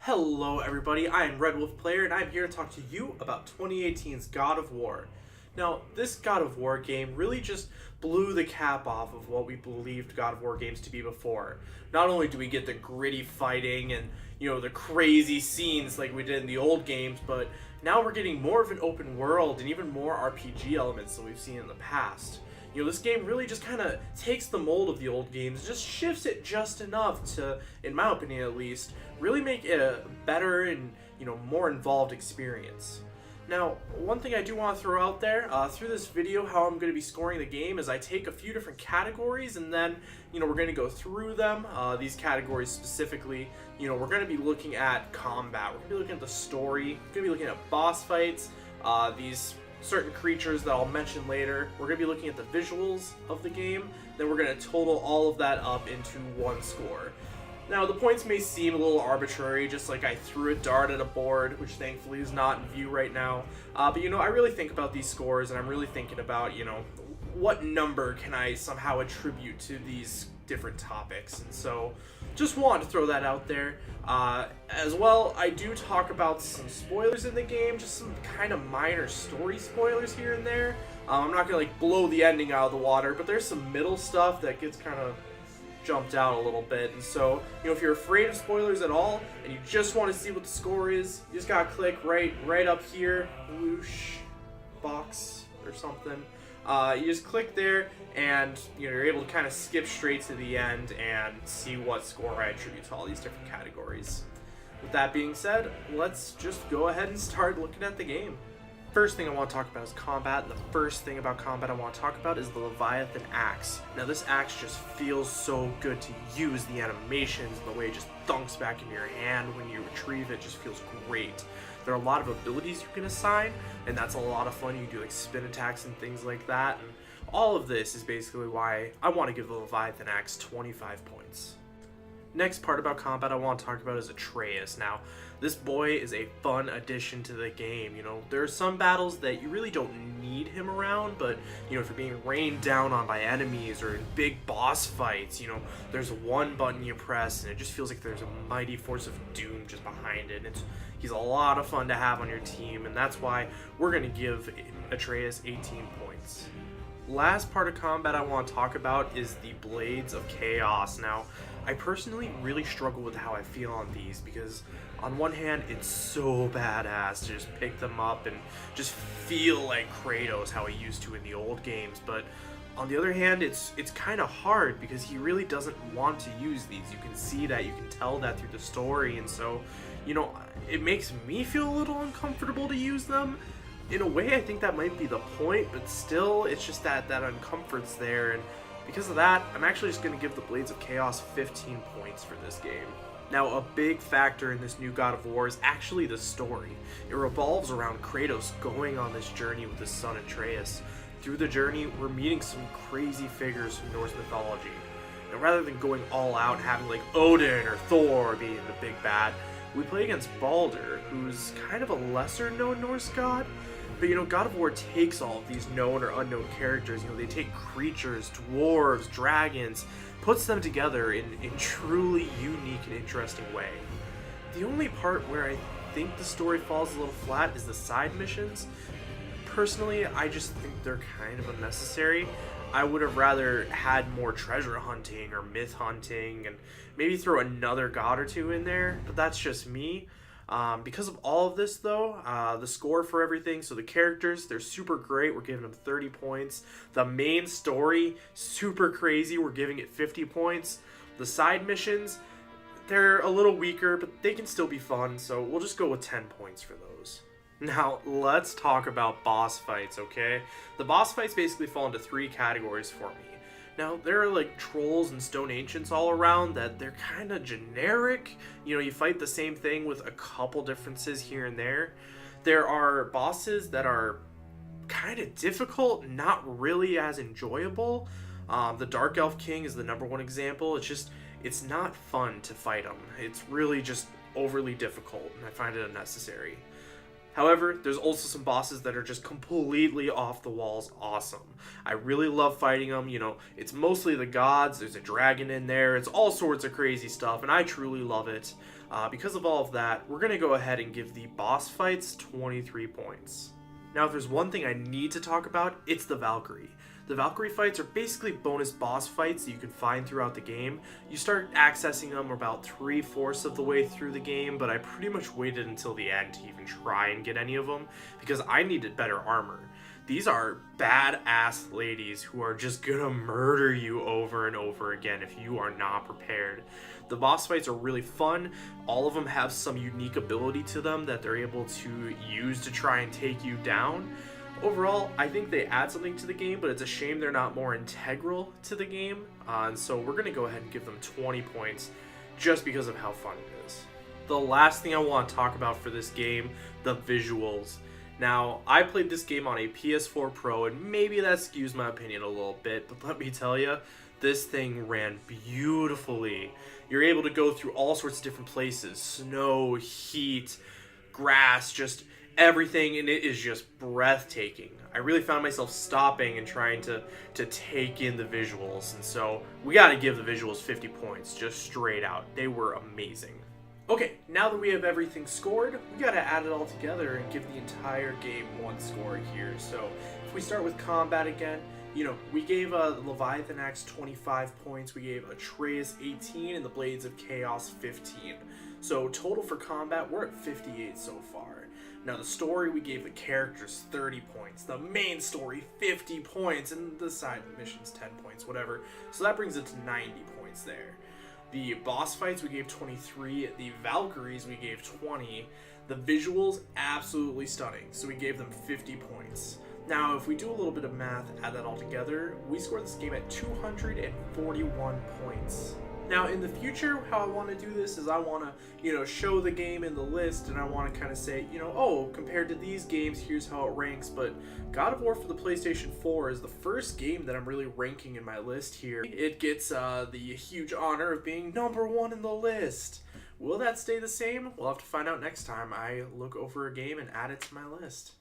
Hello everybody, I am RedWolf player and I'm here to talk to you about 2018's God of War. Now, this God of War game really just blew the cap off of what we believed God of War games to be before. Not only do we get the gritty fighting and, the crazy scenes like we did in the old games, but now we're getting more of an open world and even more RPG elements than we've seen in the past. This game really just kind of takes the mold of the old games, just shifts it just enough to, in my opinion at least, really make it a better and, more involved experience. Now, one thing I do want to throw out there, through this video, how I'm going to be scoring the game is I take a few different categories and then, we're going to go through them, these categories specifically. We're going to be looking at combat, we're going to be looking at the story, we're going to be looking at boss fights, these certain creatures that I'll mention later. We're going to be looking at the visuals of the game, then we're going to total all of that up into one score. Now, the points may seem a little arbitrary, just like I threw a dart at a board, which thankfully is not in view right now. But I really think about these scores, and I'm really thinking about, what number can I somehow attribute to these different topics. And so, just wanted to throw that out there. As well, I do talk about some spoilers in the game, just some kind of minor story spoilers here and there. I'm not going to blow the ending out of the water, but there's some middle stuff that gets kind of jumped out a little bit. And so, if you're afraid of spoilers at all and you just want to see what the score is, you just gotta click right up here, whoosh box or something. You just click there and you're able to kind of skip straight to the end and see what score I attribute to all these different categories. With that being said, let's just go ahead and start looking at the game. First thing I want to talk about is combat, and the first thing about combat I want to talk about is the Leviathan Axe. Now, this axe just feels so good to use. The animations, the way it just thunks back in your hand when you retrieve it just feels great. There are a lot of abilities you can assign, and that's a lot of fun. You do like spin attacks and things like that, and all of this is basically why I want to give the Leviathan Axe 25 points. Next part about combat I want to talk about is Atreus. Now, this boy is a fun addition to the game. There are some battles that you really don't need him around, but, if you're being rained down on by enemies or in big boss fights, there's one button you press and it just feels like there's a mighty force of doom just behind it. He's a lot of fun to have on your team, and that's why we're going to give Atreus 18 points. Last part of combat I want to talk about is the Blades of Chaos. Now, I personally really struggle with how I feel on these because on one hand it's so badass to just pick them up and just feel like Kratos how he used to in the old games, but on the other hand it's kind of hard because he really doesn't want to use these. You can see that, you can tell that through the story, and so it makes me feel a little uncomfortable to use them. In a way, I think that might be the point, but still, it's just that uncomfort's there, and because of that, I'm actually just going to give the Blades of Chaos 15 points for this game. Now, a big factor in this new God of War is actually the story. It revolves around Kratos going on this journey with his son Atreus. Through the journey, we're meeting some crazy figures from Norse mythology. Now, rather than going all out and having like Odin or Thor being the big bad, we play against Baldur, who's kind of a lesser known Norse god. But God of War takes all of these known or unknown characters, they take creatures, dwarves, dragons, puts them together in truly unique and interesting way. The only part where I think the story falls a little flat is the side missions. Personally, I just think they're kind of unnecessary. I would have rather had more treasure hunting or myth hunting and maybe throw another god or two in there, but that's just me. Because of all of this though, the score for everything, so the characters, they're super great, we're giving them 30 points. The main story, super crazy, we're giving it 50 points. The side missions, they're a little weaker, but they can still be fun, so we'll just go with 10 points for those. Now, let's talk about boss fights, okay? The boss fights basically fall into three categories for me. Now, there are like trolls and stone ancients all around that they're kind of generic. You fight the same thing with a couple differences here and there. There are bosses that are kind of difficult, not really as enjoyable. The Dark Elf King is the #1 example. It's not fun to fight him. It's really just overly difficult, and I find it unnecessary. However, there's also some bosses that are just completely off the walls awesome. I really love fighting them, it's mostly the gods, there's a dragon in there, it's all sorts of crazy stuff, and I truly love it. Because of all of that, we're going to go ahead and give the boss fights 23 points. Now, if there's one thing I need to talk about, it's the Valkyrie. The Valkyrie fights are basically bonus boss fights that you can find throughout the game. You start accessing them about 3/4 of the way through the game, but I pretty much waited until the end to even try and get any of them because I needed better armor. These are badass ladies who are just gonna murder you over and over again if you are not prepared. The boss fights are really fun. All of them have some unique ability to them that they're able to use to try and take you down. Overall, I think they add something to the game, but it's a shame they're not more integral to the game. And so we're going to go ahead and give them 20 points just because of how fun it is. The last thing I want to talk about for this game, the visuals. Now, I played this game on a PS4 Pro, and maybe that skews my opinion a little bit, but let me tell you, this thing ran beautifully. You're able to go through all sorts of different places, snow, heat, grass, just everything, and it is just breathtaking. I really found myself stopping and trying to take in the visuals, and so we got to give the visuals 50 points, just straight out. They were amazing. Okay, now that we have everything scored, we got to add it all together and give the entire game one score here. So if we start with combat again, we gave Leviathan Axe 25 points, we gave Atreus 18, and the Blades of Chaos 15. So total for combat, we're at 58 so far. Now the story, we gave the characters 30 points, the main story 50 points, and the side missions 10 points, whatever. So that brings it to 90 points there. The boss fights, we gave 23, the Valkyries, we gave 20. The visuals, absolutely stunning, so we gave them 50 points. Now, if we do a little bit of math, add that all together, we scored this game at 241 points. Now, in the future, how I want to do this is I want to, show the game in the list, and I want to kind of say, oh, compared to these games, here's how it ranks. But God of War for the PlayStation 4 is the first game that I'm really ranking in my list here. It gets the huge honor of being #1 in the list. Will that stay the same? We'll have to find out next time I look over a game and add it to my list.